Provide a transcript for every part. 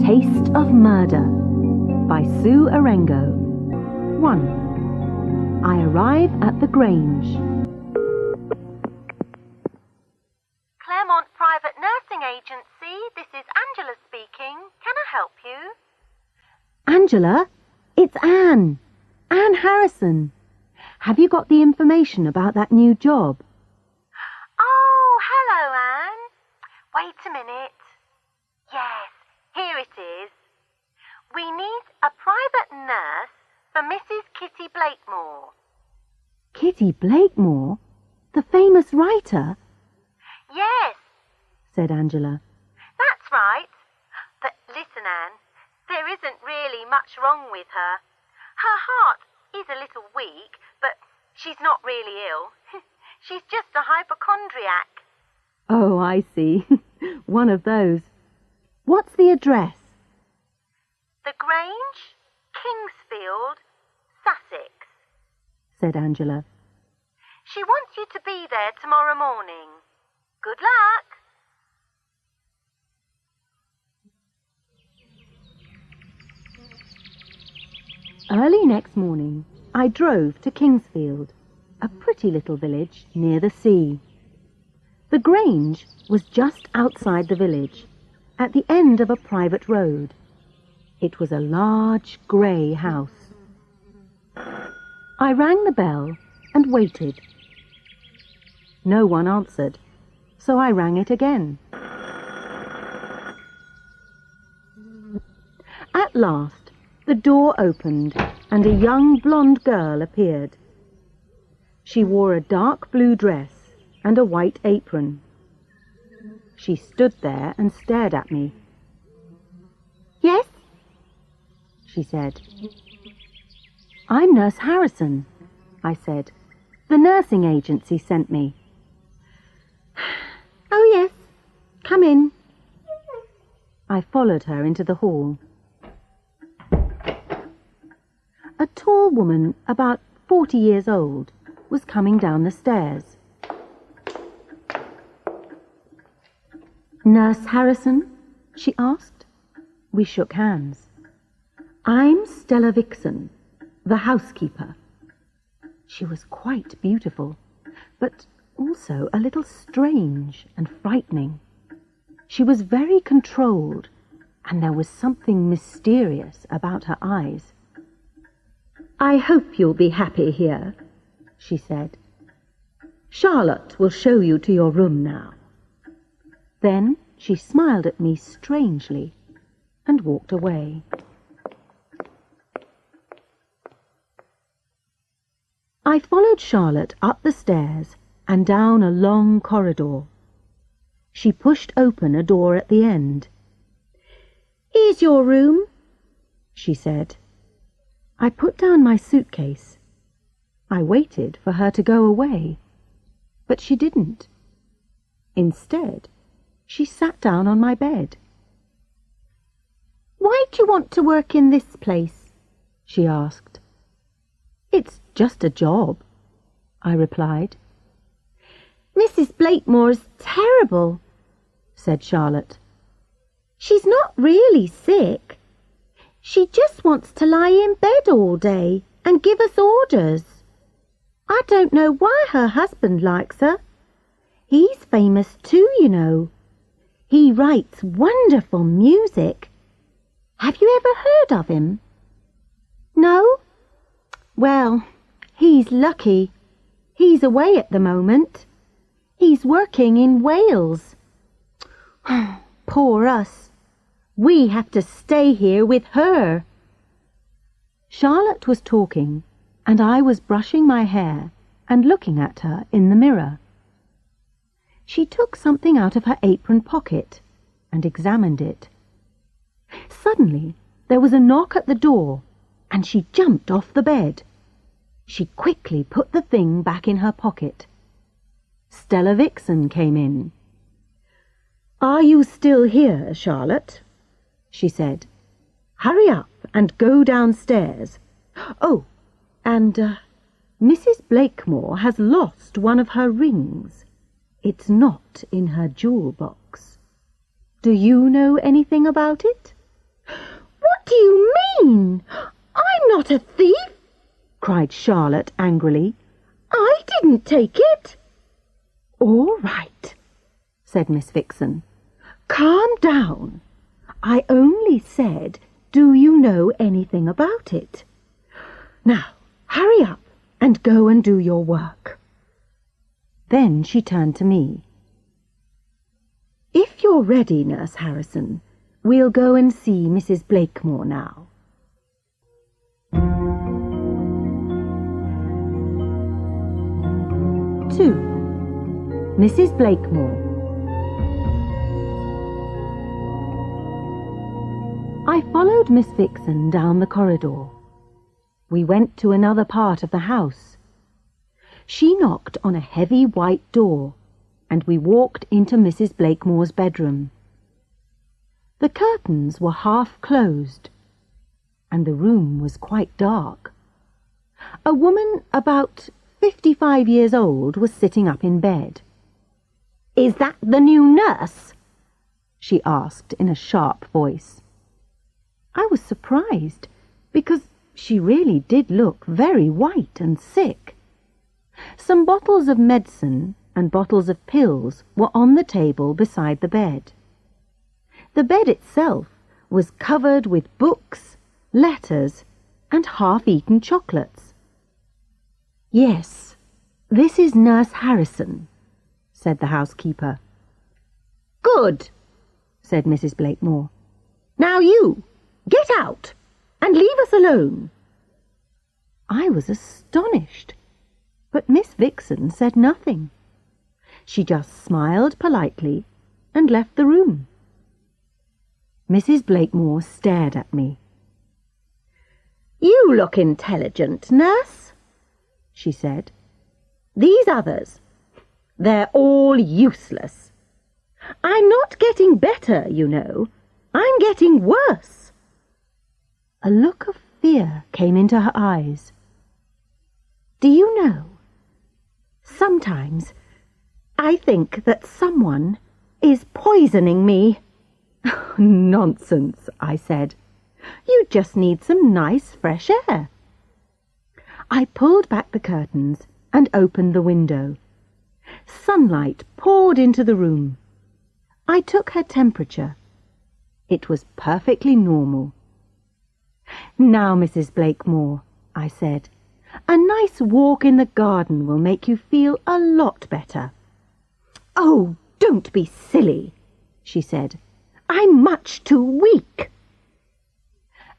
Taste of Murder by Sue Arengo. 1. I arrive at the Grange. Claremont Private Nursing Agency, this is Angela speaking. Can I help you? Angela, it's Anne. Anne Harrison. Have you got the information about that new job? Oh, hello, Anne. Wait a minute. Yes, here it is. We need a private nurse for Mrs. Kitty Blakemore. Kitty Blakemore? The famous writer? Yes, Said Angela. that's right. But listen, Anne, there isn't really much wrong with her. Her heart is a little weak, but she's not really ill. She's just a hypochondriac. Oh, I see. One of those. What's the address? The Grange, Kingsfield, Sussex. Said Angela. She wants you to be there tomorrow morning. Good luck. Early next morning, I drove to Kingsfield, a pretty little village near the sea. The Grange was just outside the village, at the end of a private road. It was a large grey house. I rang the bell and waited. No one answered, so I rang it again. At last, the door opened and a young blonde girl appeared. She wore a dark blue dress and a white apron. She stood there and stared at me. "Yes?" she said. "I'm Nurse Harrison," I said. "The nursing agency sent me." "Oh, yes. Come in." I followed her into the hall. A tall woman, about 40 years old, was coming down the stairs. "Nurse Harrison?" she asked. We shook hands. "I'm Stella Vixen, the housekeeper." She was quite beautiful, but also a little strange and frightening. She was very controlled, and there was something mysterious about her eyes. "I hope you'll be happy here," she said. "Charlotte will show you to your room now." Then she smiled at me strangely and walked away. I followed Charlotte up the stairs and down a long corridor. She pushed open a door at the end. "Here's your room," she said. I put down my suitcase. I waited for her to go away, but she didn't. Instead, she sat down on my bed. "Why do you want to work in this place?" she asked. "It's just a job," I replied. "Mrs. Blakemore's terrible," said Charlotte. "She's not really sick. She just wants to lie in bed all day and give us orders. I don't know why her husband likes her. He's famous too, you know. He writes wonderful music. Have you ever heard of him?" "No?" "Well, he's lucky. He's away at the moment. He's working in Wales. Poor us. We have to stay here with her." Charlotte was talking, and I was brushing my hair and looking at her in the mirror. She took something out of her apron pocket and examined it. Suddenly, there was a knock at the door, and she jumped off the bed. She quickly put the thing back in her pocket. Stella Vixen came in. "Are you still here, Charlotte?" she said. "Hurry up and go downstairs. Oh, and Mrs. Blakemore has lost one of her rings. It's not in her jewel box. Do you know anything about it?" do you mean? I'm not a thief, cried Charlotte angrily. I didn't take it. All right, said Miss Vixen. Calm down. I only said, do you know anything about it? Now, hurry up and go and do your work. Then she turned to me. If you're ready, Nurse Harrison, we'll go and see Mrs. Blakemore now. Two. Mrs. Blakemore. I followed Miss Vixen down the corridor. We went to another part of the house. She knocked on a heavy white door, and we walked into Mrs. Blakemore's bedroom. The curtains were half closed, and the room was quite dark. A woman about 55 years old was sitting up in bed. "Is that the new nurse?" she asked in a sharp voice. I was surprised, because she really did look very white and sick. Some bottles of medicine and bottles of pills were on the table beside the bed. The bed itself was covered with books, letters, and half-eaten chocolates. "Yes, this is Nurse Harrison," said the housekeeper. "Good," said Mrs. Blakemore. "Now you, get out and leave us alone." I was astonished, but Miss Vixen said nothing. She just smiled politely and left the room. Mrs. Blakemore stared at me. "You look intelligent, nurse," she said. "These others, they're all useless. I'm not getting better, you know. I'm getting worse." A look of fear came into her eyes. "Do you know, sometimes I think that someone is poisoning me." "Nonsense," I said. "You just need some nice fresh air." I pulled back the curtains and opened the window. Sunlight poured into the room. I took her temperature. It was perfectly normal. "Now, Mrs. Blakemore," I said, "a nice walk in the garden will make you feel a lot better." "Oh, don't be silly," she said. "I'm much too weak."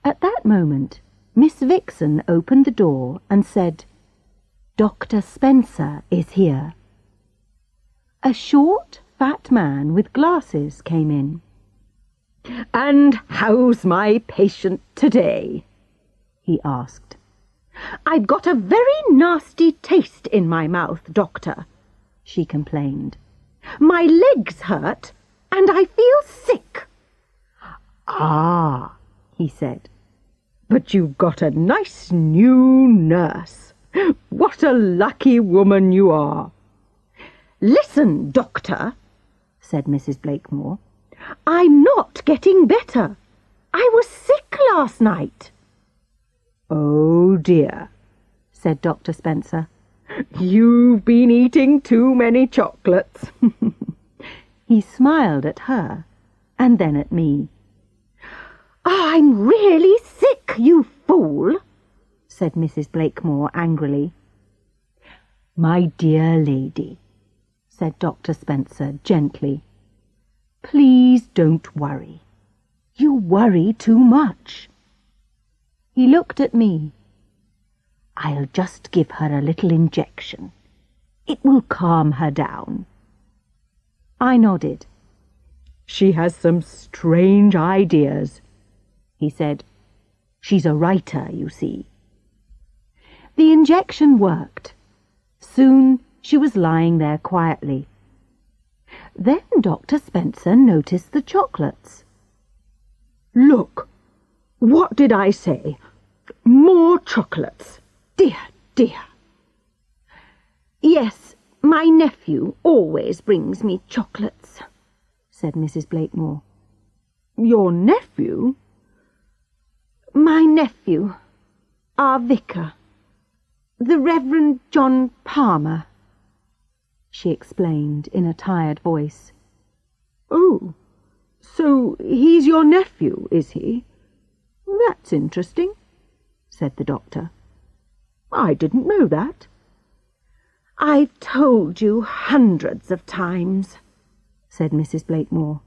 At that moment, Miss Vixen opened the door and said, "Dr. Spencer is here." A short, fat man with glasses came in. "And how's my patient today?" he asked. "I've got a very nasty taste in my mouth, doctor," she complained. "My legs hurt, and I feel sick." "Ah," he said, "but you've got a nice new nurse. What a lucky woman you are." "Listen, doctor," said Mrs. Blakemore. "I'm not getting better. I was sick last night." "Oh dear," said Dr. Spencer. "You've been eating too many chocolates." He smiled at her and then at me. "I'm really sick, you fool," said Mrs. Blakemore angrily. "My dear lady," said Dr. Spencer gently, "please don't worry. You worry too much." He looked at me. "I'll just give her a little injection. It will calm her down." I nodded. "She has some strange ideas," he said. "She's a writer, you see." The injection worked. Soon she was lying there quietly. Then Dr. Spencer noticed the chocolates. "Look, what did I say? More chocolates. Dear, dear." "Yes, my nephew always brings me chocolates," said Mrs. Blakemore. "Your nephew?" My nephew, our vicar, the Reverend John Palmer," she explained in a tired voice. "Oh, so he's your nephew, is he? That's interesting," said the doctor. "I didn't know that." "I've told you hundreds of times," said Mrs. Blakemore.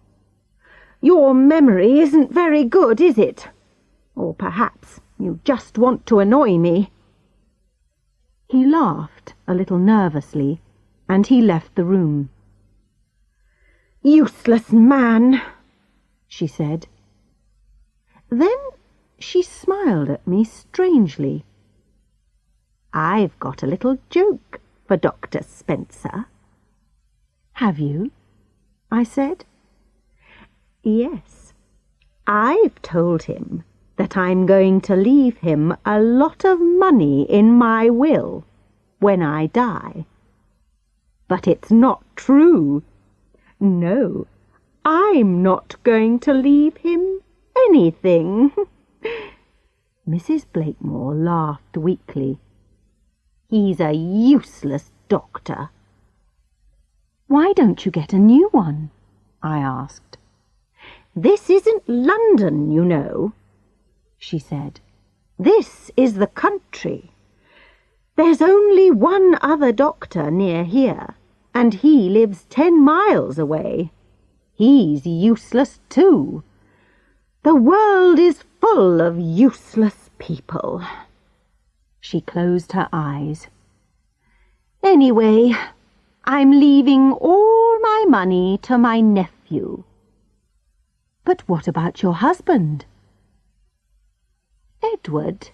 "Your memory isn't very good, is it? Or perhaps you just want to annoy me." He laughed a little nervously, and he left the room. "Useless man," she said. Then she smiled at me strangely. "I've got a little joke for Dr. Spencer." "Have you?" I said. "Yes. I've told him that I'm going to leave him a lot of money in my will when I die. But it's not true. No, I'm not going to leave him anything." Mrs. Blakemore laughed weakly. "He's a useless doctor." "Why don't you get a new one?" I asked. "This isn't London, you know," she said. "This is the country. There's only one other doctor near here, and he lives 10 miles away. He's useless too. The world is full of useless people." She closed her eyes. "Anyway, I'm leaving all my money to my nephew." "But what about your husband?" "Edward."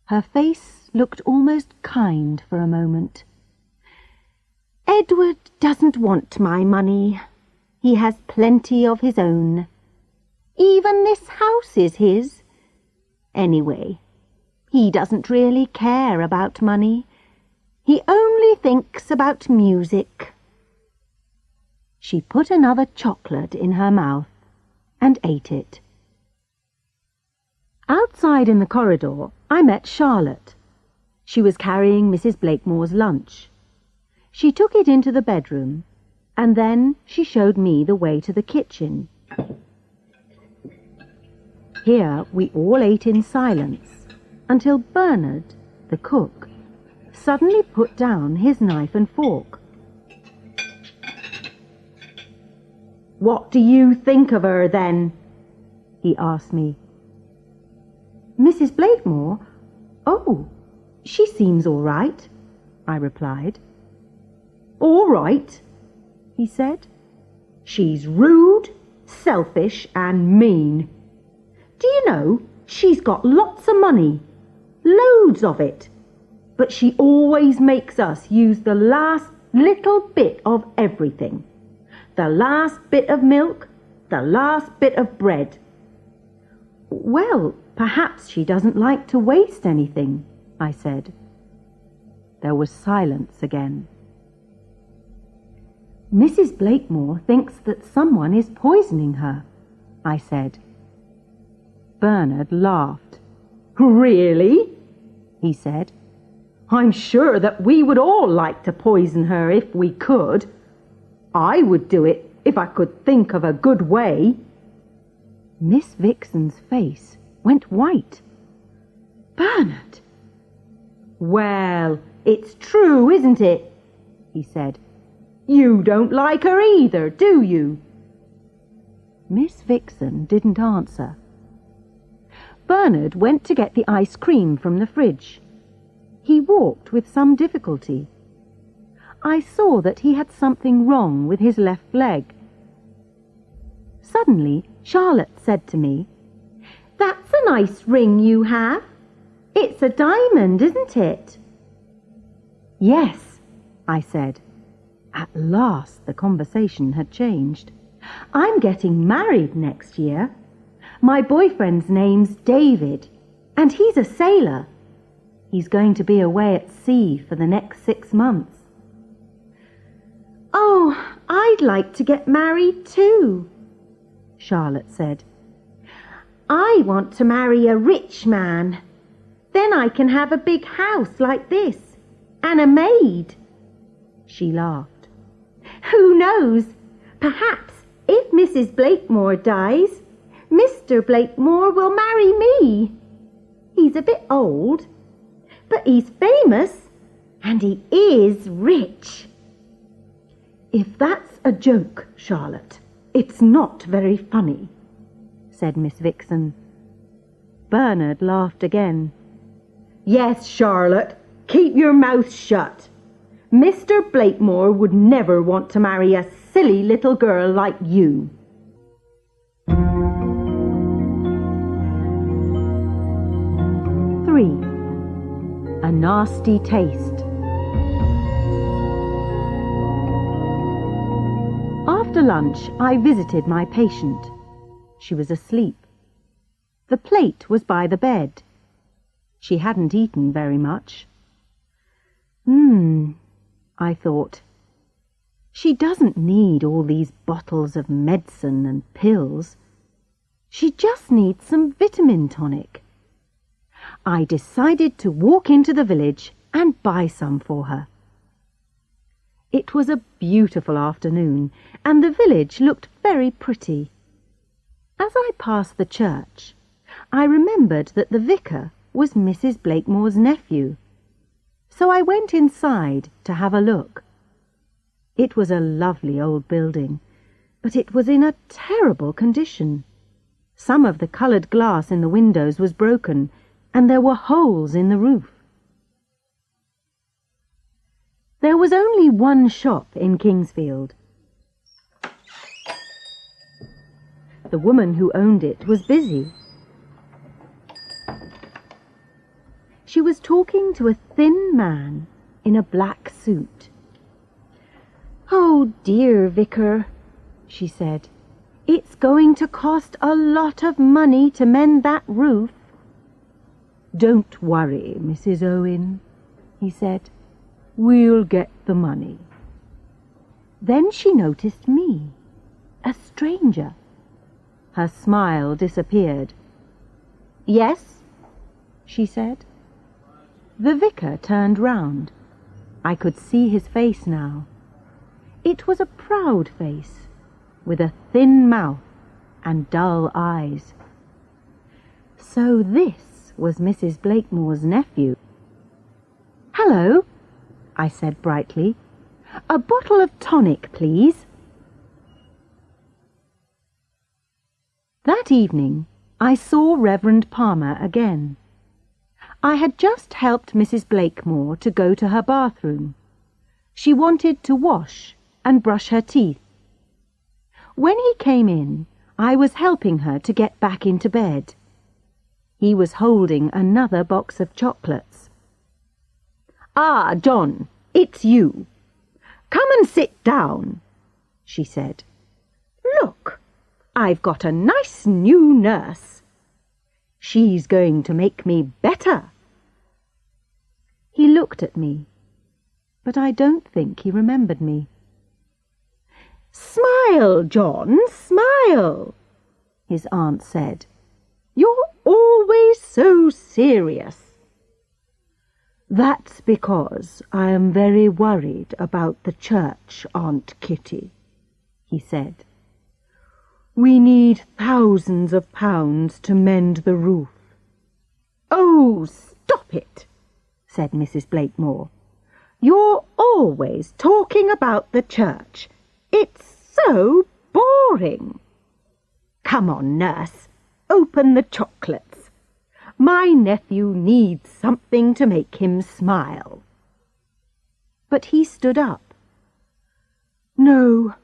Her face looked almost kind for a moment. "Edward doesn't want my money. He has plenty of his own. Even this house is his. Anyway, he doesn't really care about money. He only thinks about music." She put another chocolate in her mouth and ate it. Outside in the corridor, I met Charlotte. She was carrying Mrs. Blakemore's lunch. She took it into the bedroom, and then she showed me the way to the kitchen. Here we all ate in silence, until Bernard, the cook, suddenly put down his knife and fork. "What do you think of her, then?" he asked me. "Mrs. Blakemore? Oh, she seems all right," I replied. "All right," he said. "She's rude, selfish and mean. Do you know, she's got lots of money, loads of it, but she always makes us use the last little bit of everything. The last bit of milk, the last bit of bread." "Well, perhaps she doesn't like to waste anything," I said. There was silence again. "Mrs. Blakemore thinks that someone is poisoning her," I said. Bernard laughed. "Really?" he said. "I'm sure that we would all like to poison her if we could. I would do it if I could think of a good way." Miss Vixen's face went white. "Bernard!" "Well, it's true, isn't it?" he said. "You don't like her either, do you?" Miss Vixen didn't answer. Bernard went to get the ice cream from the fridge. He walked with some difficulty. I saw that he had something wrong with his left leg. Suddenly, Charlotte said to me, "That's a nice ring you have. It's a diamond, isn't it?" "Yes," I said. At last the conversation had changed. "I'm getting married next year. My boyfriend's name's David, and he's a sailor. He's going to be away at sea for the next 6 months." "Oh, I'd like to get married too," Charlotte said. I want to marry a rich man. Then I can have a big house like this, and a maid." She laughed. "Who knows? Perhaps if Mrs. Blakemore dies, Mr. Blakemore will marry me. He's a bit old, but he's famous, and he is rich." "If that's a joke, Charlotte, it's not very funny," said Miss Vixen. Bernard laughed again. "Yes, Charlotte, keep your mouth shut. Mr. Blakemore would never want to marry a silly little girl like you." A nasty taste. After lunch, I visited my patient. She was asleep. The plate was by the bed. She hadn't eaten very much. I thought. She doesn't need all these bottles of medicine and pills. She just needs some vitamin tonic. I decided to walk into the village and buy some for her. It was a beautiful afternoon, and the village looked very pretty. As I passed the church, I remembered that the vicar was Mrs. Blakemore's nephew, so I went inside to have a look. It was a lovely old building, but it was in a terrible condition. Some of the coloured glass in the windows was broken, and there were holes in the roof. There was only one shop in Kingsfield. The woman who owned it was busy. She was talking to a thin man in a black suit. "Oh dear, Vicar," she said, "it's going to cost a lot of money to mend that roof." "Don't worry, Mrs. Owen," he said. "We'll get the money." Then she noticed me, a stranger. Her smile disappeared. "Yes?" she said. The vicar turned round. I could see his face now. It was a proud face, with a thin mouth and dull eyes. So this was Mrs. Blakemore's nephew. "Hello," I said brightly. "A bottle of tonic, please." That evening I saw Reverend Palmer again. I had just helped Mrs. Blakemore to go to her bathroom. She wanted to wash and brush her teeth. When he came in, I was helping her to get back into bed. He was holding another box of chocolates. "Ah, John, it's you. Come and sit down," she said. "Look, I've got a nice new nurse. She's going to make me better." He looked at me, but I don't think he remembered me. "Smile, John, smile," his aunt said. "You're always so serious." "That's because I am very worried about the church, Aunt Kitty," he said. "We need thousands of pounds to mend the roof." "Oh, stop it," said Mrs. Blakemore. "You're always talking about the church. It's so boring. Come on, nurse, open the chocolates. My nephew needs something to make him smile." But he stood up. "No,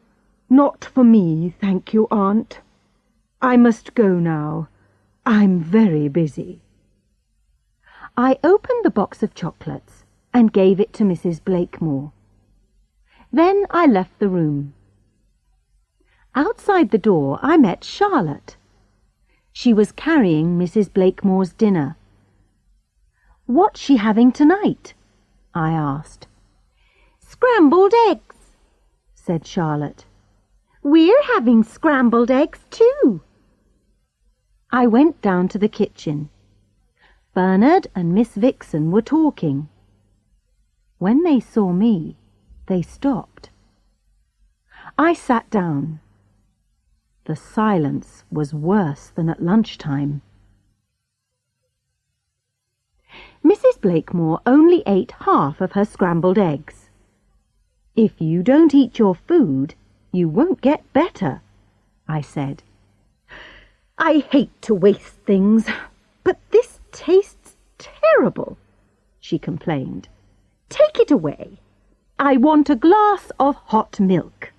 not for me, thank you, Aunt. I must go now. I'm very busy." I opened the box of chocolates and gave it to Mrs. Blakemore. Then I left the room. Outside the door I met Charlotte. She was carrying Mrs. Blakemore's dinner. "What's she having tonight?" I asked. "Scrambled eggs," said Charlotte. "We're having scrambled eggs too." I went down to the kitchen. Bernard and Miss Vixen were talking. When they saw me, they stopped. I sat down. The silence was worse than at lunchtime. Mrs. Blakemore only ate half of her scrambled eggs. "If you don't eat your food, you won't get better," I said. "I hate to waste things, but this tastes terrible," she complained. "Take it away. I want a glass of hot milk."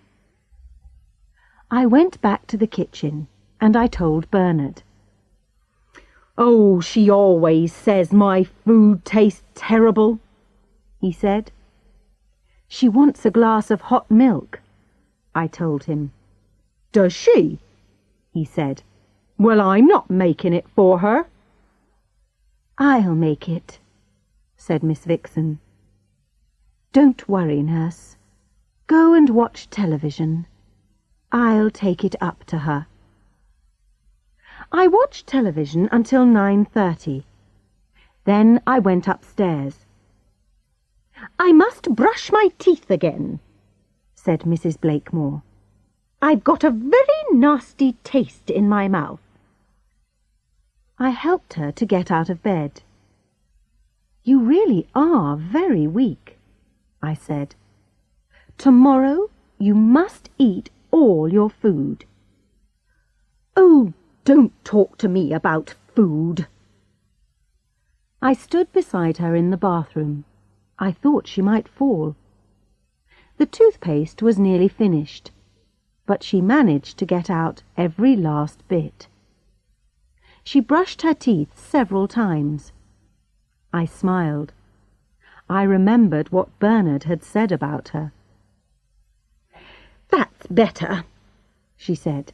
I went back to the kitchen and I told Bernard. "Oh, she always says my food tastes terrible," he said. "She wants a glass of hot milk," I told him. "Does she?" he said. "Well, I'm not making it for her." "I'll make it," said Miss Vixen. "Don't worry, nurse. Go and watch television. I'll take it up to her." I watched television until 9:30. Then I went upstairs. "I must brush my teeth again," said Mrs. Blakemore. "I've got a very nasty taste in my mouth." I helped her to get out of bed. "You really are very weak," I said. "Tomorrow you must eat all your food." "Oh, don't talk to me about food." I stood beside her in the bathroom. I thought she might fall. The toothpaste was nearly finished, but she managed to get out every last bit. She brushed her teeth several times. I smiled. I remembered what Bernard had said about her. "That's better," she said.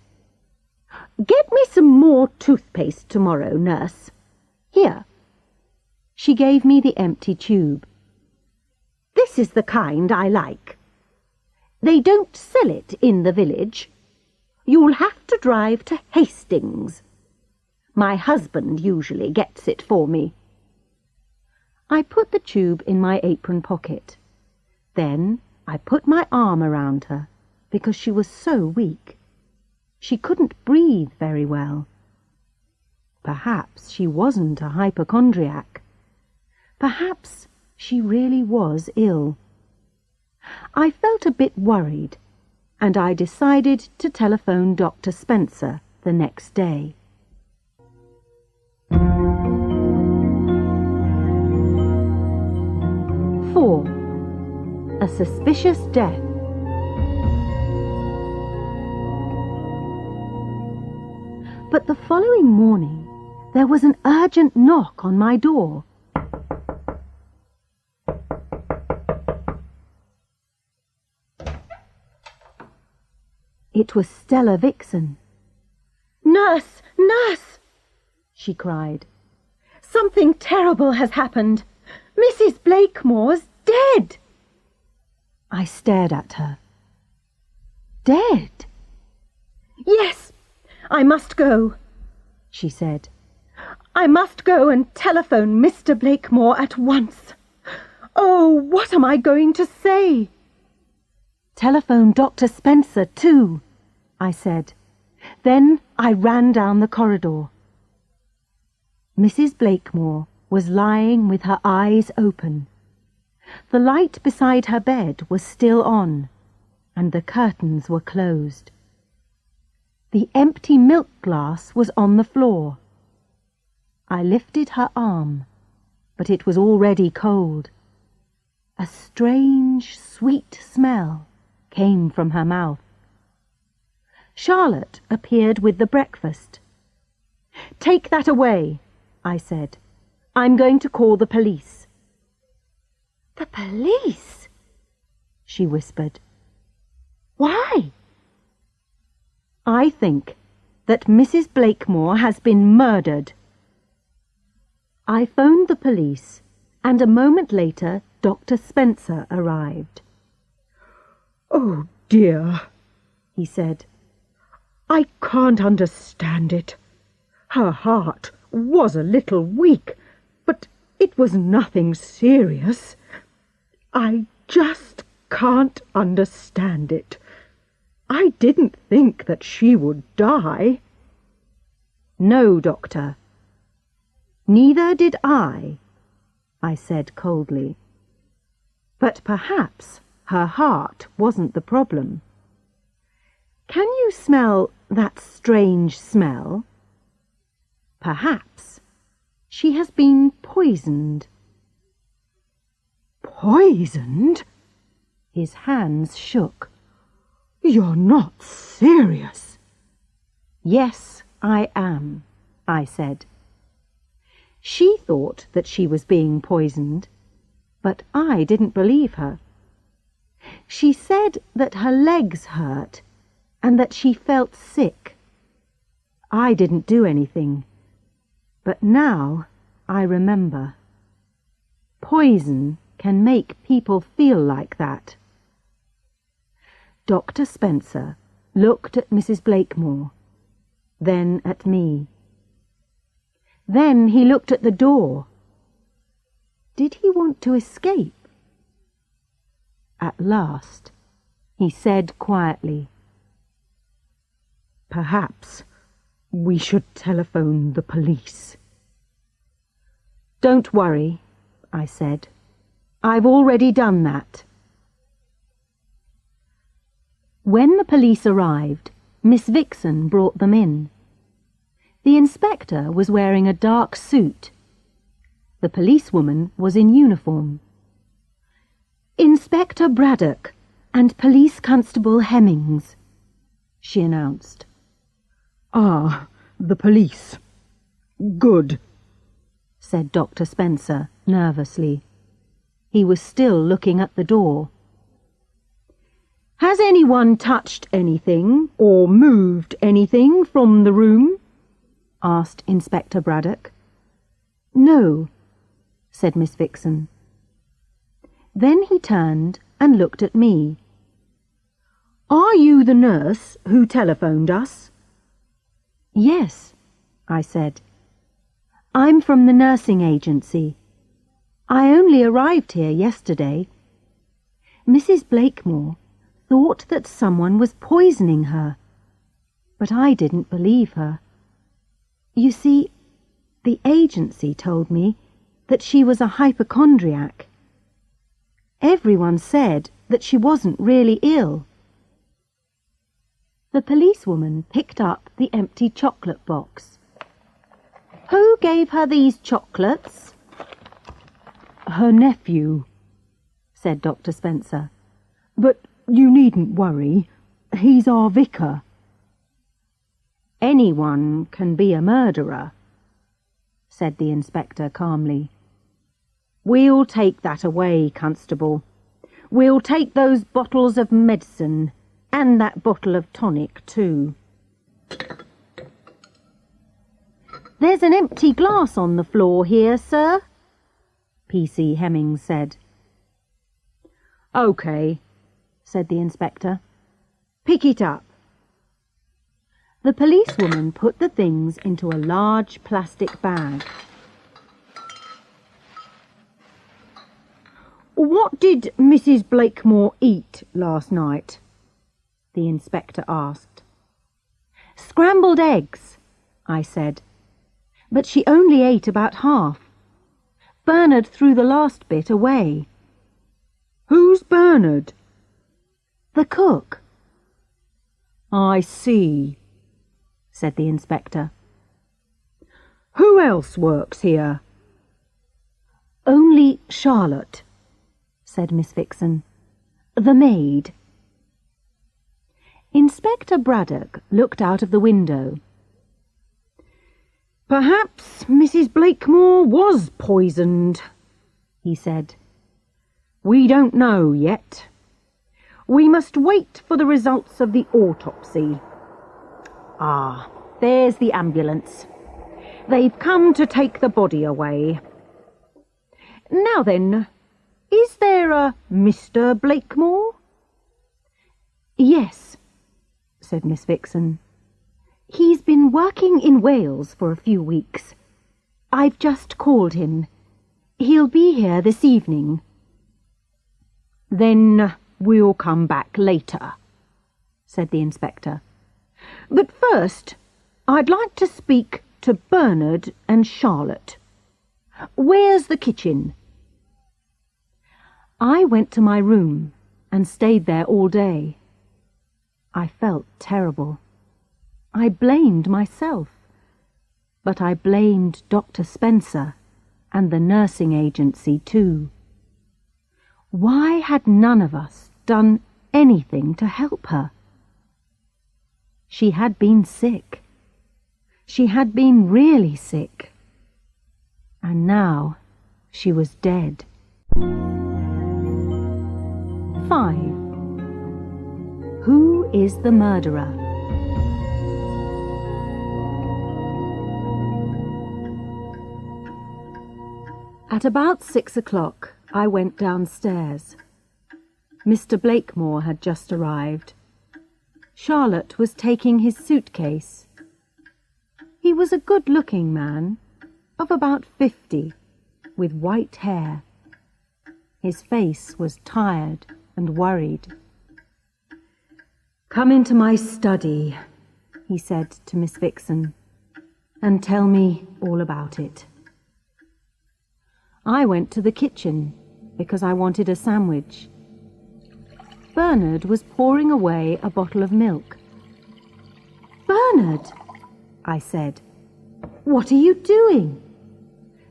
"Get me some more toothpaste tomorrow, nurse. Here." She gave me the empty tube. "This is the kind I like. They don't sell it in the village. You'll have to drive to Hastings. My husband usually gets it for me." I put the tube in my apron pocket. Then I put my arm around her because she was so weak. She couldn't breathe very well. Perhaps she wasn't a hypochondriac. Perhaps she really was ill. I felt a bit worried, and I decided to telephone Dr. Spencer the next day. A suspicious death. But the following morning, there was an urgent knock on my door. It was Stella Vixen. "Nurse! Nurse!" she cried. "Something terrible has happened. Mrs. Blakemore's dead!" I stared at her. "Dead?" "Yes, I must go," she said. "I must go and telephone Mr. Blakemore at once. Oh, what am I going to say?" "Telephone Dr. Spencer too," I said. Then I ran down the corridor. Mrs. Blakemore was lying with her eyes open. The light beside her bed was still on, and the curtains were closed. The empty milk glass was on the floor. I lifted her arm, but it was already cold. A strange, sweet smell came from her mouth. Charlotte appeared with the breakfast. "Take that away," I said. "I'm going to call the police." "The police?" she whispered. "Why?" "I think that Mrs. Blakemore has been murdered." I phoned the police, and a moment later Dr. Spencer arrived. "Oh dear," he said. "I can't understand it. Her heart was a little weak, but it was nothing serious. I just can't understand it. I didn't think that she would die." "No, Doctor." "Neither did I said coldly. "But perhaps her heart wasn't the problem. Can you smell that strange smell? Perhaps she has been poisoned." "Poisoned?" His hands shook. "You're not serious?" "Yes, I am," I said. She thought that she was being poisoned, but I didn't believe her. She said that her legs hurt and that she felt sick. I didn't do anything, but now I remember. Poison can make people feel like that. Dr. Spencer looked at Mrs. Blakemore, then at me. Then he looked at the door. Did he want to escape? At last, he said quietly, "Perhaps we should telephone the police." "Don't worry," I said. "I've already done that." When the police arrived, Miss Vixen brought them in. The inspector was wearing a dark suit. The policewoman was in uniform. "Inspector Braddock and Police Constable Hemmings," she announced. "Ah, the police. Good," said Dr. Spencer nervously. He was still looking at the door. "Has anyone touched anything or moved anything from the room?" asked Inspector Braddock. "No," said Miss Vixen. Then he turned and looked at me. "Are you the nurse who telephoned us?" "Yes," I said. "I'm from the nursing agency. I only arrived here yesterday. Mrs. Blakemore thought that someone was poisoning her, but I didn't believe her. You see, the agency told me that she was a hypochondriac. Everyone said that she wasn't really ill." The policewoman picked up the empty chocolate box. "Who gave her these chocolates?" "Her nephew," said Dr. Spencer. "But you needn't worry. He's our vicar." "Anyone can be a murderer," said the inspector calmly. "We'll take that away, Constable. We'll take those bottles of medicine and that bottle of tonic too." "There's an empty glass on the floor here, sir," P.C. Hemmings said. "OK," said the inspector. "Pick it up." The policewoman put the things into a large plastic bag. "What did Mrs. Blakemore eat last night?" the inspector asked. "Scrambled eggs," I said. "But she only ate about half. Bernard threw the last bit away." "Who's Bernard?" "The cook." "I see," said the inspector. "Who else works here?" "Only Charlotte," said Miss Vixen. "The maid." Inspector Braddock looked out of the window. "Perhaps Mrs. Blakemore was poisoned," he said. "We don't know yet. We must wait for the results of the autopsy. Ah, there's the ambulance. They've come to take the body away. Now then, is there a Mr. Blakemore?" "Yes," said Miss Vixen. He's been working in Wales for a few weeks. I've just called him. He'll be here this evening." "Then we'll come back later," said the inspector. "But first, I'd like to speak to Bernard and Charlotte. Where's the kitchen?" I went to my room and stayed there all day. I felt terrible. I blamed myself, but I blamed Dr. Spencer and the nursing agency too. Why had none of us done anything to help her? She had been sick. She had been really sick. And now she was dead. 5. Who is the murderer? At about 6 o'clock, I went downstairs. Mr. Blakemore had just arrived. Charlotte was taking his suitcase. He was a good-looking man, of about 50, with white hair. His face was tired and worried. "Come into my study," he said to Miss Vixen, "and tell me all about it." I went to the kitchen because I wanted a sandwich. Bernard was pouring away a bottle of milk. "Bernard," I said, "what are you doing?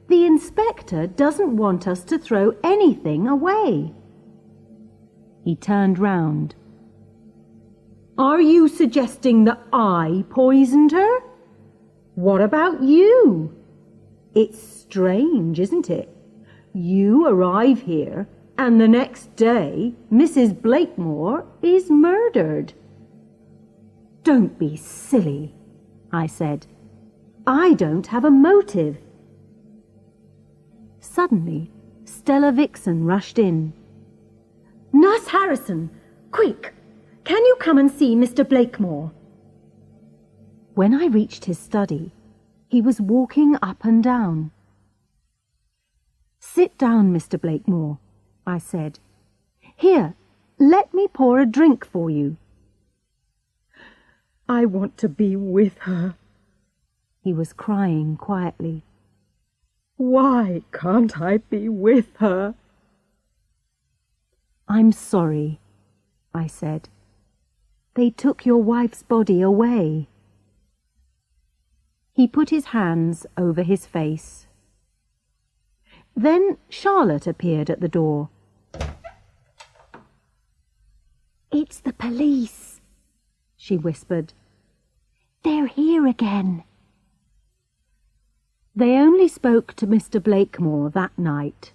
The inspector doesn't want us to throw anything away." He turned round. "Are you suggesting that I poisoned her? What about you? It's strange, isn't it? You arrive here, and the next day Mrs. Blakemore is murdered." "Don't be silly," I said. "I don't have a motive." Suddenly, Stella Vixen rushed in. "Nurse Harrison, quick! Can you come and see Mr. Blakemore?" When I reached his study, he was walking up and down. "Sit down, Mr. Blakemore," I said. "Here, let me pour a drink for you." "I want to be with her." He was crying quietly. "Why can't I be with her?" "I'm sorry," I said. "They took your wife's body away." He put his hands over his face. Then Charlotte appeared at the door. "It's the police," she whispered. "They're here again." They only spoke to Mr. Blakemore that night.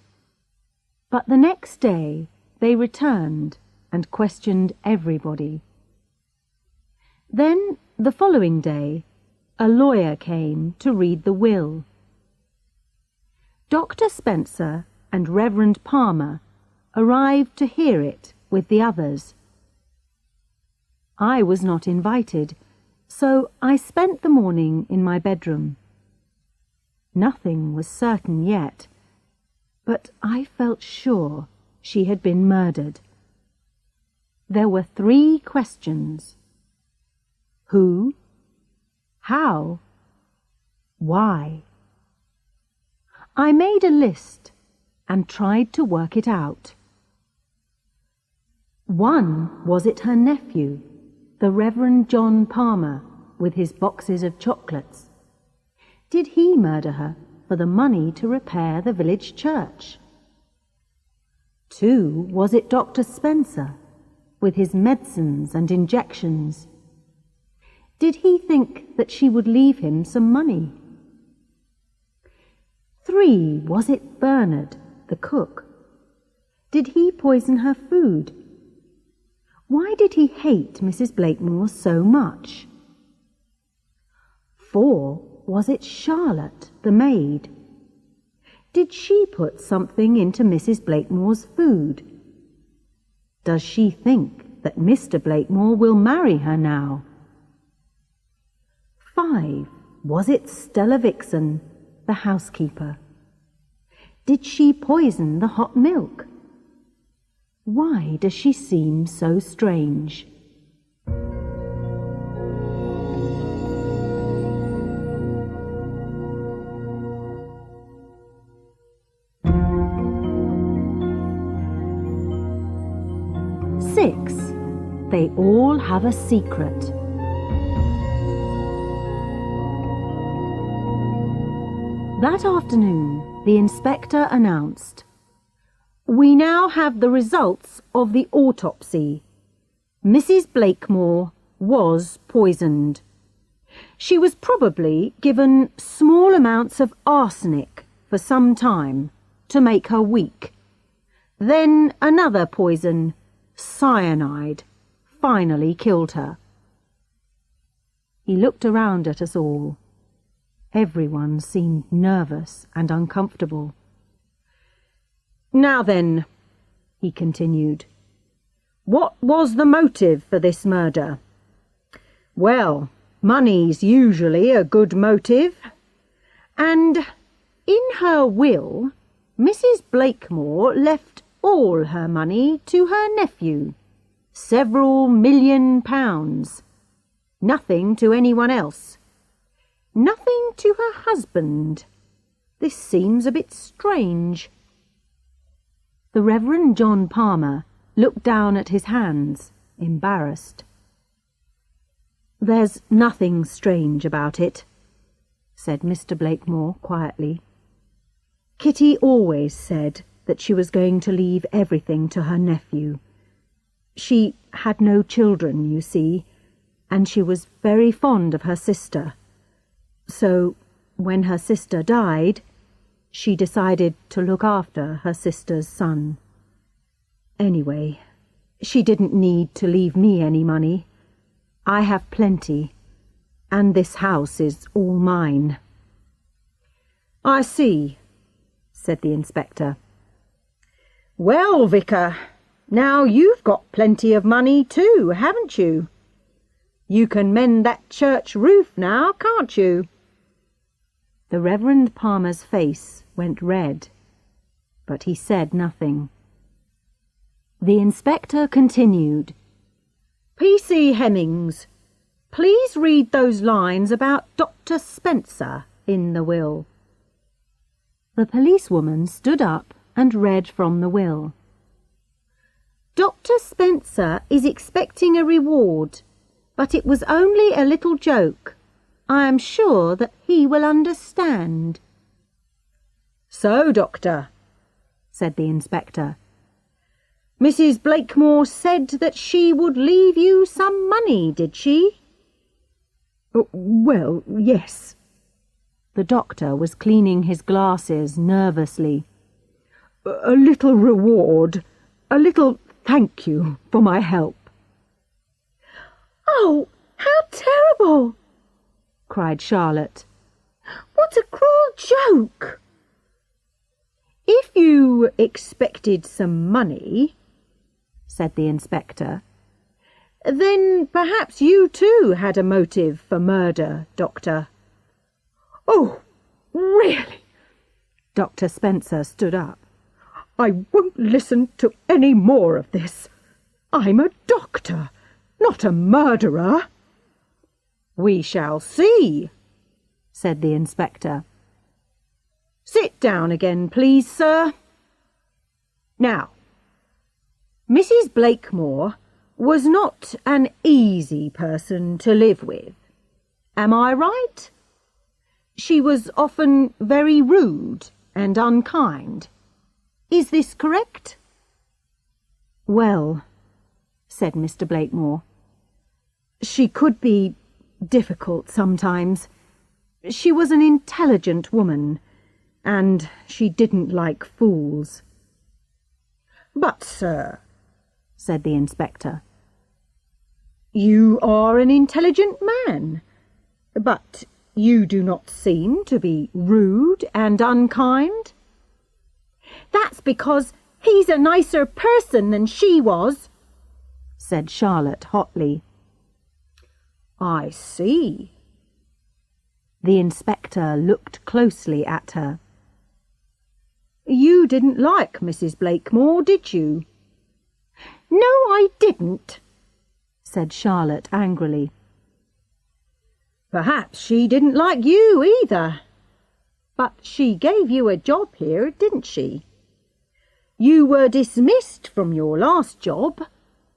But the next day they returned and questioned everybody. Then, the following day, a lawyer came to read the will. Dr. Spencer and Reverend Palmer arrived to hear it with the others. I was not invited, so I spent the morning in my bedroom. Nothing was certain yet, but I felt sure she had been murdered. There were 3 questions. Who? How? Why? I made a list and tried to work it out. 1, was it her nephew, the Reverend John Palmer, with his boxes of chocolates? Did he murder her for the money to repair the village church? 2, was it Dr. Spencer, with his medicines and injections? Did he think that she would leave him some money? 3, was it Bernard, the cook? Did he poison her food? Why did he hate Mrs. Blakemore so much? 4, was it Charlotte, the maid? Did she put something into Mrs. Blakemore's food? Does she think that Mr. Blakemore will marry her now? 5. Was it Stella Vixen, the housekeeper? Did she poison the hot milk? Why does she seem so strange? Six. They all have a secret. That afternoon, the inspector announced, "We now have the results of the autopsy. Mrs. Blakemore was poisoned. She was probably given small amounts of arsenic for some time to make her weak. Then another poison, cyanide, finally killed her." He looked around at us all. Everyone seemed nervous and uncomfortable. "Now then," he continued, "what was the motive for this murder? Well, money's usually a good motive. And in her will, Mrs. Blakemore left all her money to her nephew, several £1,000,000. Nothing to anyone else. Nothing to her husband. This seems a bit strange." The Reverend John Palmer looked down at his hands, embarrassed. "There's nothing strange about it," said Mr. Blakemore quietly. "Kitty always said that she was going to leave everything to her nephew. She had no children, you see, and she was very fond of her sister. So, when her sister died, she decided to look after her sister's son. Anyway, she didn't need to leave me any money. I have plenty, and this house is all mine." "I see," said the inspector. "Well, Vicar, now you've got plenty of money too, haven't you? You can mend that church roof now, can't you?" The Reverend Palmer's face went red, but he said nothing. The inspector continued, "P.C. Hemmings, please read those lines about Dr. Spencer in the will." The policewoman stood up and read from the will. "Dr. Spencer is expecting a reward, but it was only a little joke. I am sure that he will understand." "So, Doctor," said the inspector, "Mrs. Blakemore said that she would leave you some money, did she?" "Well, yes." The doctor was cleaning his glasses nervously. "A little reward, a little thank you for my help." "Oh, how terrible!" cried Charlotte. "What a cruel joke!" "If you expected some money," said the inspector, "then perhaps you too had a motive for murder, Doctor." "Oh, really?" Dr. Spencer stood up. "I won't listen to any more of this. I'm a doctor, not a murderer." "We shall see," said the inspector. "Sit down again, please, sir. Now, Mrs. Blakemore was not an easy person to live with. Am I right? She was often very rude and unkind. Is this correct?" "Well," said Mr. Blakemore, "she could be difficult sometimes. She was an intelligent woman, and she didn't like fools." "But, sir," said the inspector, "You are an intelligent man, but you do not seem to be rude and unkind." "That's because he's a nicer person than she was," said Charlotte hotly. "I see," The inspector looked closely at her. "You didn't like Mrs. Blakemore, did you?" "No, I didn't," said Charlotte angrily. "Perhaps she didn't like you either. But she gave you a job here, didn't she? You were dismissed from your last job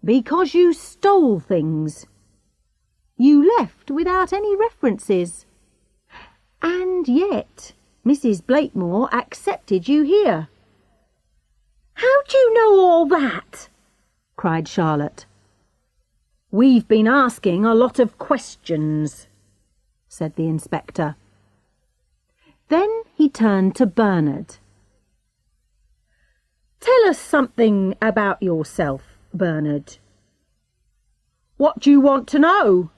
because you stole things. You left without any references. And yet Mrs. Blakemore accepted you here." "How do you know all that?" cried Charlotte. "We've been asking a lot of questions," said the inspector. Then he turned to Bernard. "Tell us something about yourself, Bernard." "What do you want to know?"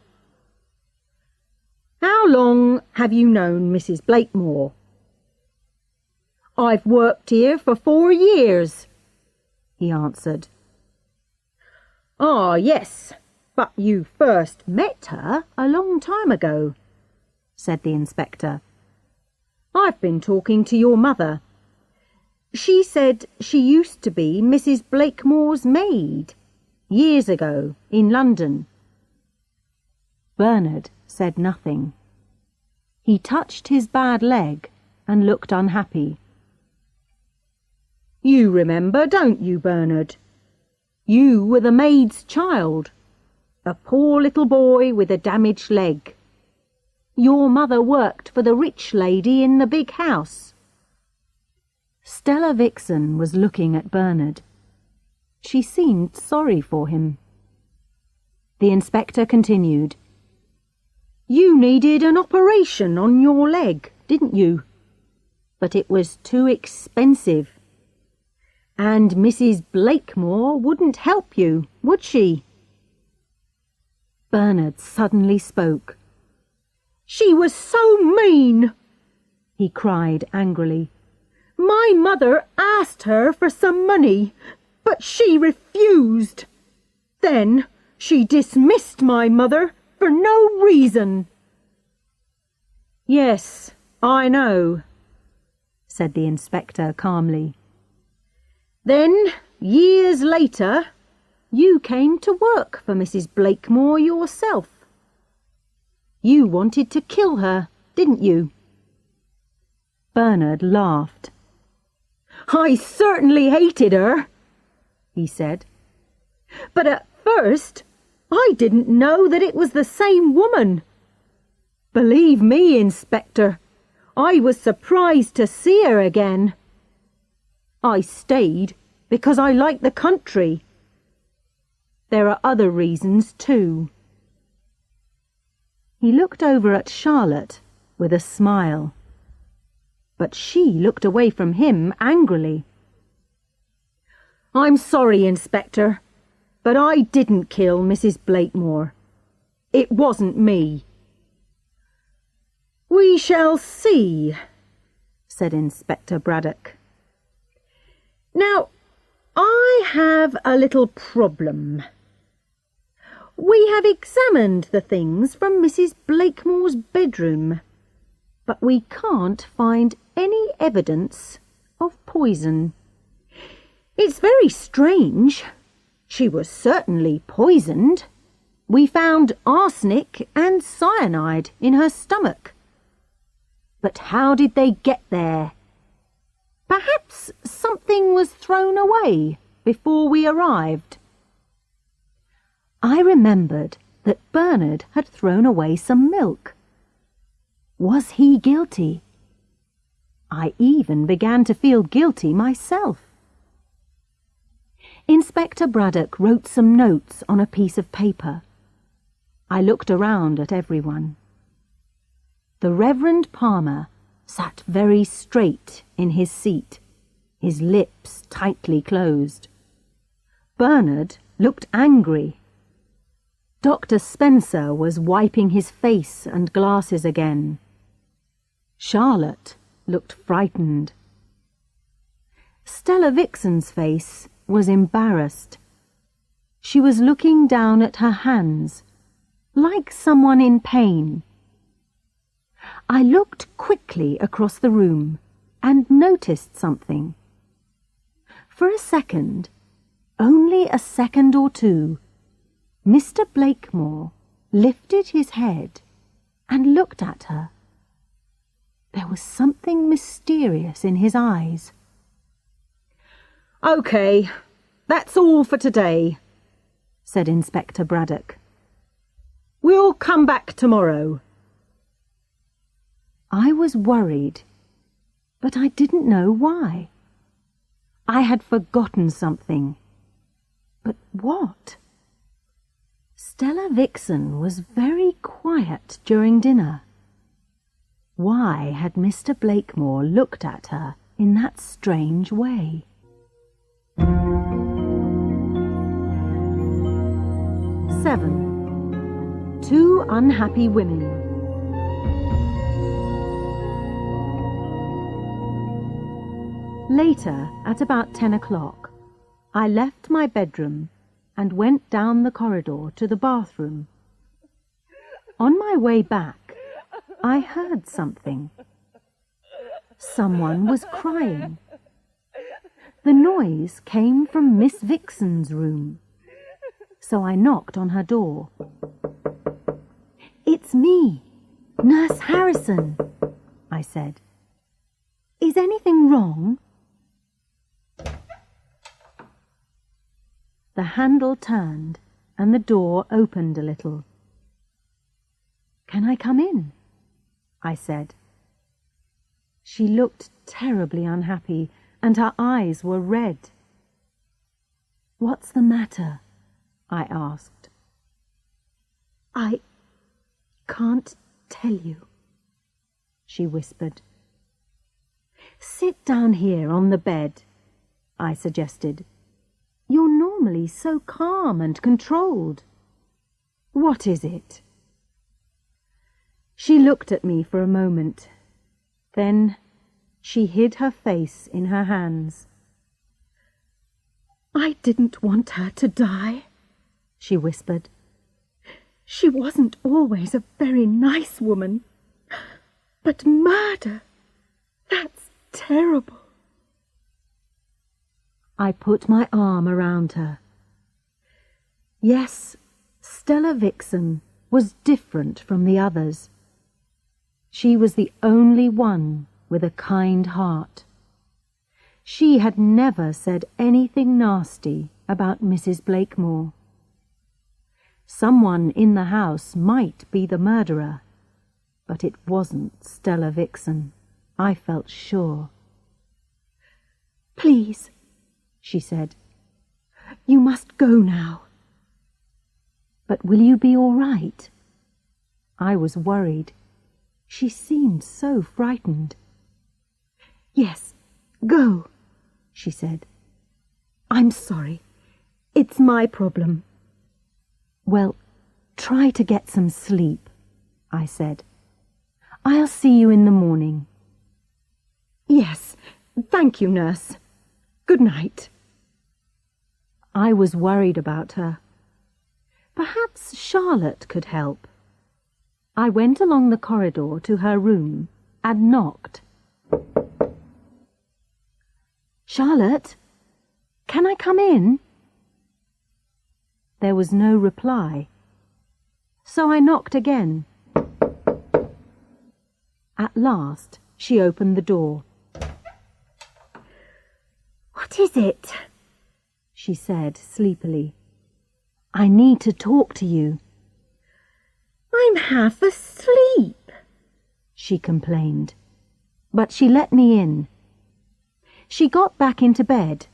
"How long have you known Mrs. Blakemore?" "I've worked here for 4 years," he answered. "Ah, yes, but you first met her a long time ago," said the inspector. "I've been talking to your mother. She said she used to be Mrs. Blakemore's maid, years ago, in London." Bernard said nothing. He touched his bad leg and looked unhappy. "You remember, don't you, Bernard? You were the maid's child, a poor little boy with a damaged leg. Your mother worked for the rich lady in the big house." Stella Vixen was looking at Bernard. She seemed sorry for him. The inspector continued. "You needed an operation on your leg, didn't you? But it was too expensive. And Mrs. Blakemore wouldn't help you, would she?" Bernard suddenly spoke. "She was so mean!" he cried angrily. "My mother asked her for some money, but she refused. Then she dismissed my mother for no reason." "Yes, I know," said the inspector calmly. "Then, years later, you came to work for Mrs. Blakemore yourself. You wanted to kill her, didn't you?" Bernard laughed. "I certainly hated her," he said. "But at first, I didn't know that it was the same woman. Believe me, Inspector, I was surprised to see her again. I stayed because I like the country. There are other reasons too." He looked over at Charlotte with a smile, but she looked away from him angrily. "I'm sorry, Inspector, but I didn't kill Mrs. Blakemore. It wasn't me." "We shall see," said Inspector Braddock. "Now, I have a little problem. We have examined the things from Mrs. Blakemore's bedroom, but we can't find any evidence of poison. It's very strange. She was certainly poisoned. We found arsenic and cyanide in her stomach. But how did they get there? Perhaps something was thrown away before we arrived." I remembered that Bernard had thrown away some milk. Was he guilty? I even began to feel guilty myself. Inspector Braddock wrote some notes on a piece of paper. I looked around at everyone. The Reverend Palmer sat very straight in his seat, his lips tightly closed. Bernard looked angry. Dr. Spencer was wiping his face and glasses again. Charlotte looked frightened. Stella Vixen's face was embarrassed. She was looking down at her hands, like someone in pain. I looked quickly across the room and noticed something. For a second, only a second or two, Mr. Blakemore lifted his head and looked at her. There was something mysterious in his eyes. "OK, that's all for today," said Inspector Braddock. "We'll come back tomorrow." I was worried, but I didn't know why. I had forgotten something. But what? Stella Vixen was very quiet during dinner. Why had Mr. Blakemore looked at her in that strange way? 7. Two Unhappy Women. Later, at about 10 o'clock, I left my bedroom and went down the corridor to the bathroom. On my way back, I heard something. Someone was crying. The noise came from Miss Vixen's room, so I knocked on her door. "It's me, Nurse Harrison," I said. "Is anything wrong?" The handle turned and the door opened a little. "Can I come in?" I said. She looked terribly unhappy and her eyes were red. "What's the matter?" I asked. "I can't tell you," she whispered. "Sit down here on the bed," I suggested. "You're normally so calm and controlled. What is it?" She looked at me for a moment. Then she hid her face in her hands. "I didn't want her to die," she whispered. "She wasn't always a very nice woman. But murder, that's terrible." I put my arm around her. Yes, Stella Vixen was different from the others. She was the only one with a kind heart. She had never said anything nasty about Mrs. Blakemore. Someone in the house might be the murderer, but it wasn't Stella Vixen, I felt sure. "Please," she said, "you must go now." "But will you be all right?" I was worried. She seemed so frightened. "Yes, go," she said. "I'm sorry. It's my problem." "Well, try to get some sleep," I said. "I'll see you in the morning." "Yes, thank you, nurse. Good night." I was worried about her. Perhaps Charlotte could help. I went along the corridor to her room and knocked. "Charlotte, can I come in?" There was no reply, so I knocked again. At last, she opened the door. "What is it?" she said sleepily. "I need to talk to you." "I'm half asleep," she complained, but she let me in. She got back into bed.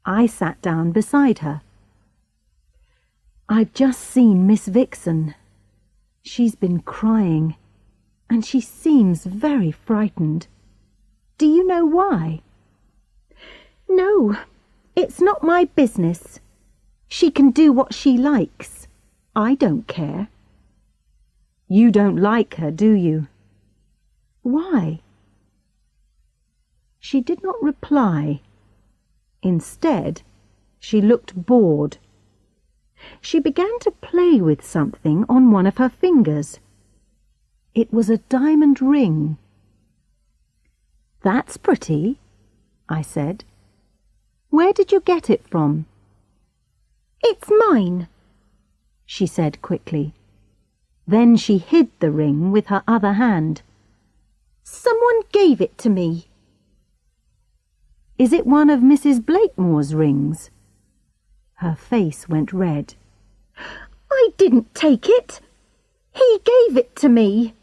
I sat down beside her. "I've just seen Miss Vixen. She's been crying, and she seems very frightened. Do you know why?" "No, it's not my business. She can do what she likes. I don't care." "You don't like her, do you?" "Why?" She did not reply. Instead, she looked bored. She began to play with something on one of her fingers. It was a diamond ring. "That's pretty," I said. "Where did you get it from?" "It's mine," she said quickly. Then she hid the ring with her other hand. "Someone gave it to me." "Is it one of Mrs. Blakemore's rings?" Her face went red. "I didn't take it. He gave it to me."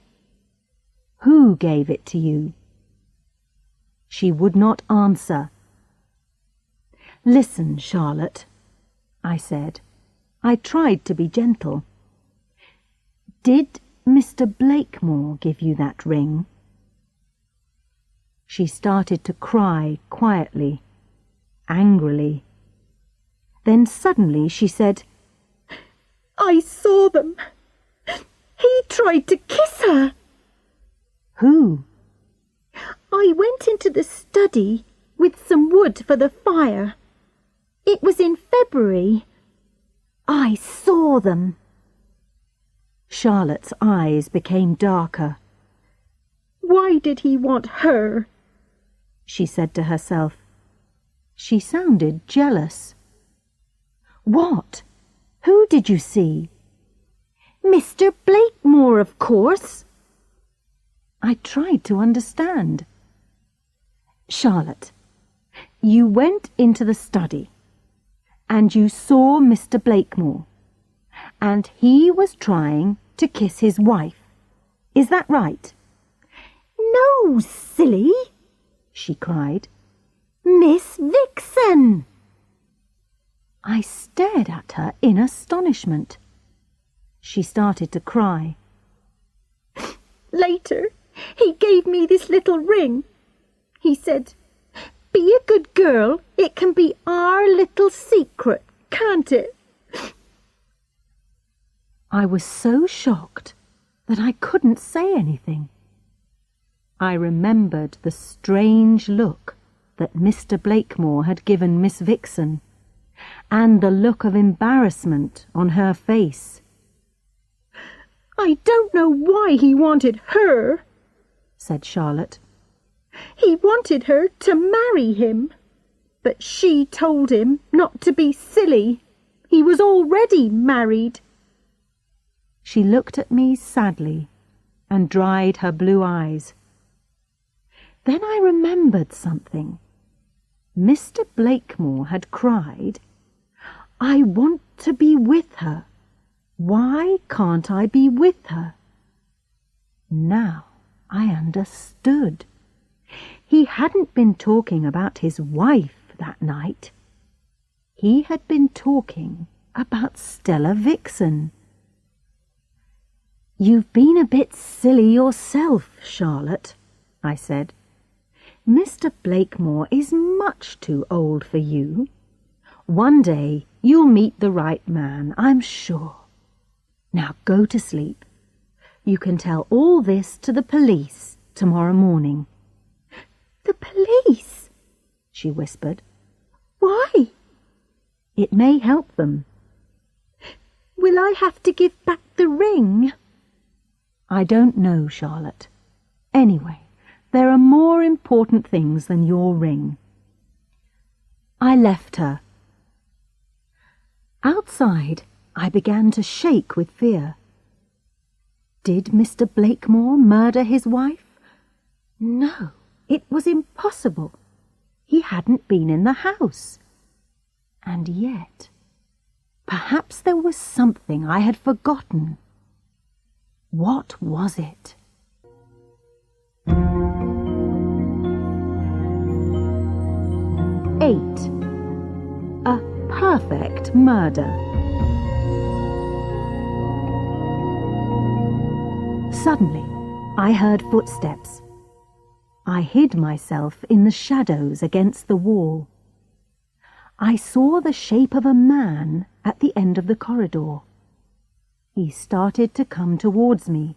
"Who gave it to you?" She would not answer. "Listen, Charlotte," I said. I tried to be gentle. "Did Mr. Blakemore give you that ring?" She started to cry quietly, angrily. Then suddenly she said, "I saw them. He tried to kiss her." "Who?" "I went into the study with some wood for the fire. It was in February. I saw them." Charlotte's eyes became darker. "Why did he want her?" she said to herself. She sounded jealous. "What? Who did you see?" "Mr. Blakemore, of course." I tried to understand. "Charlotte, you went into the study and you saw Mr. Blakemore, and he was trying to kiss his wife. Is that right?" "No, silly," she cried. "Miss Vixen." I stared at her in astonishment. She started to cry. "Later, he gave me this little ring. He said, 'Be a good girl. It can be our little secret, can't it?'" I was so shocked that I couldn't say anything. I remembered the strange look that Mr. Blakemore had given Miss Vixen, and the look of embarrassment on her face. "I don't know why he wanted her," said Charlotte. "He wanted her to marry him. But she told him not to be silly. He was already married." She looked at me sadly and dried her blue eyes. Then I remembered something. Mr. Blakemore had cried, "I want to be with her. Why can't I be with her?" Now I understood. He hadn't been talking about his wife that night. He had been talking about Stella Vixen. "You've been a bit silly yourself, Charlotte," I said. "Mr. Blakemore is much too old for you. One day you'll meet the right man, I'm sure. Now go to sleep. You can tell all this to the police tomorrow morning." "The police?" she whispered. "Why?" "It may help them." "Will I have to give back the ring?" "I don't know, Charlotte. Anyway, there are more important things than your ring." I left her. Outside, I began to shake with fear. Did Mr. Blakemore murder his wife? No, it was impossible. He hadn't been in the house. And yet, perhaps there was something I had forgotten. What was it? Eight. A perfect murder. Suddenly, I heard footsteps. I hid myself in the shadows against the wall. I saw the shape of a man at the end of the corridor. He started to come towards me.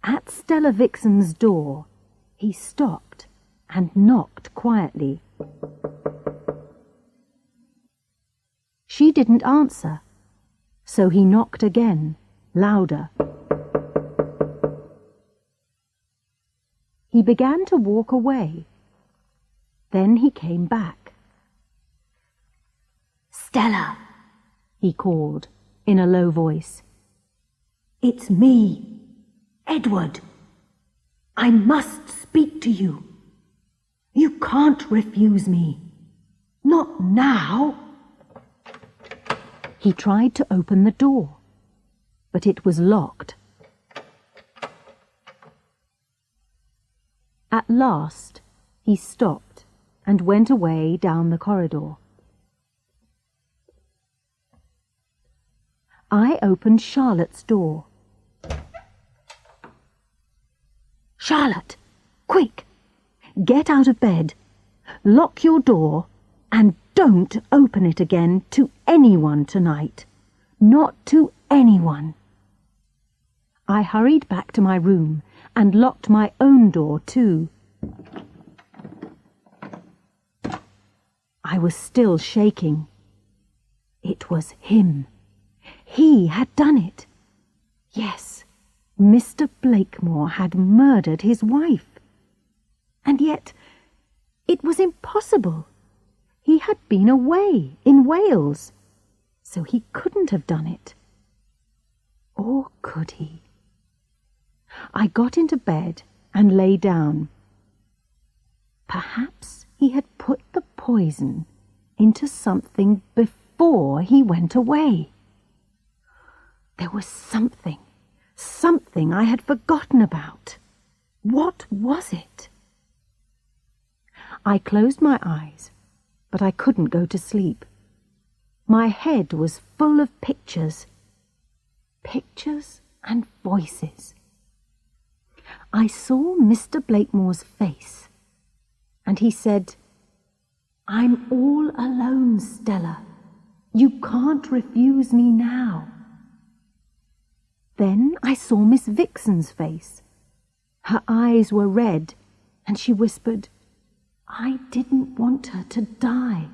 At Stella Vixen's door, he stopped and knocked quietly. She didn't answer. So he knocked again, louder. He began to walk away. Then he came back. "Stella," he called in a low voice. "It's me, Edward. I must speak to you. You can't refuse me. Not now." He tried to open the door, but it was locked. At last, he stopped and went away down the corridor. I opened Charlotte's door. "Charlotte, quick! Get out of bed, lock your door, and don't open it again to anyone tonight. Not to anyone." I hurried back to my room and locked my own door too. I was still shaking. It was him. He had done it. Yes, Mr. Blakemore had murdered his wife. And yet, it was impossible. He had been away in Wales, so he couldn't have done it. Or could he? I got into bed and lay down. Perhaps he had put the poison into something before he went away. There was something I had forgotten about. What was it? I closed my eyes, but I couldn't go to sleep. My head was full of pictures and voices. I saw Mr. Blakemore's face, and he said, "I'm all alone, Stella. You can't refuse me now." Then I saw Miss Vixen's face. Her eyes were red, and she whispered, "I didn't want her to die."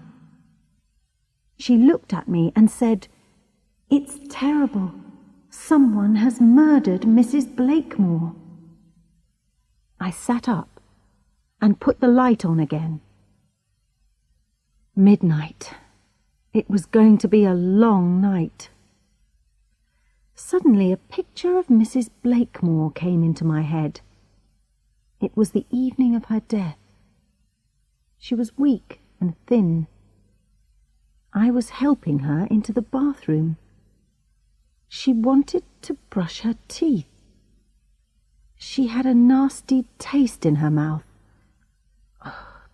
She looked at me and said, "It's terrible. Someone has murdered Mrs. Blakemore." I sat up and put the light on again. Midnight. It was going to be a long night. Suddenly a picture of Mrs. Blakemore came into my head. It was the evening of her death. She was weak and thin. I was helping her into the bathroom. She wanted to brush her teeth. She had a nasty taste in her mouth.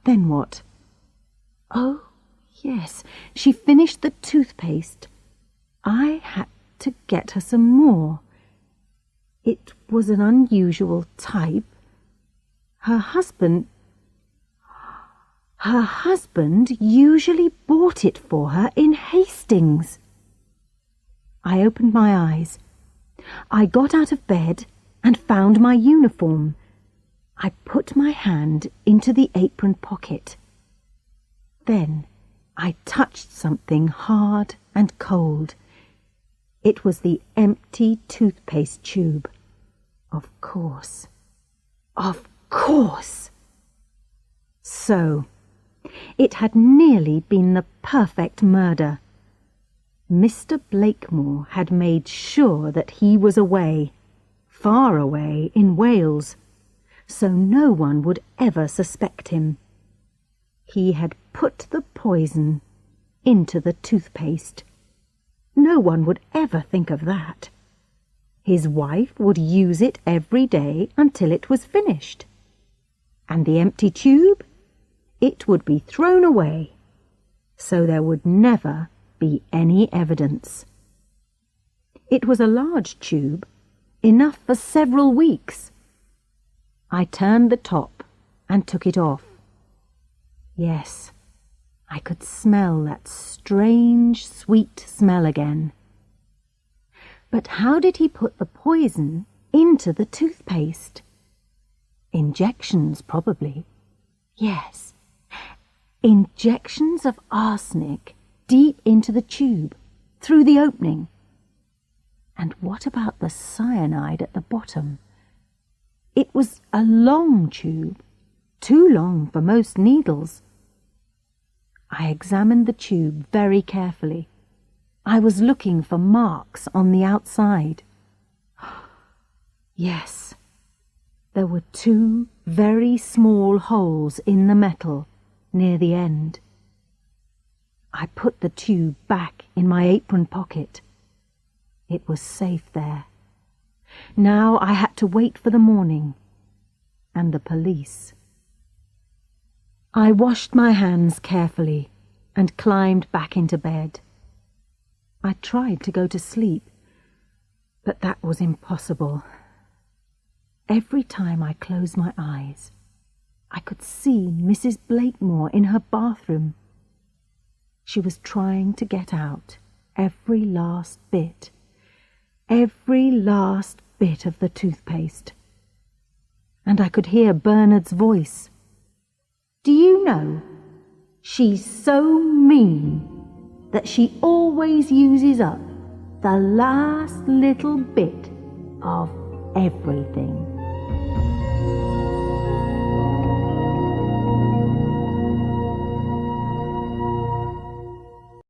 Then what? Oh, yes, she finished the toothpaste. I had to get her some more. It was an unusual type. Her husband usually bought it for her in Hastings. I opened my eyes. I got out of bed and found my uniform. I put my hand into the apron pocket. Then I touched something hard and cold. It was the empty toothpaste tube. Of course. Of course! So, it had nearly been the perfect murder. Mr. Blakemore had made sure that he was away, far away in Wales, so no one would ever suspect him. He had put the poison into the toothpaste. No one would ever think of that. His wife would use it every day until it was finished. And the empty tube? It would be thrown away, so there would never be any evidence. It was a large tube, enough for several weeks. I turned the top and took it off. Yes, I could smell that strange, sweet smell again. But how did he put the poison into the toothpaste? Injections, probably. Yes, injections of arsenic deep into the tube, through the opening. And what about the cyanide at the bottom? It was a long tube, too long for most needles. I examined the tube very carefully. I was looking for marks on the outside. Yes, there were 2 very small holes in the metal near the end. I put the tube back in my apron pocket. It was safe there. Now I had to wait for the morning and the police. I washed my hands carefully and climbed back into bed. I tried to go to sleep, but that was impossible. Every time I closed my eyes, I could see Mrs. Blakemore in her bathroom. She was trying to get out every last bit of the toothpaste. And I could hear Bernard's voice. "Do you know, she's so mean that she always uses up the last little bit of everything."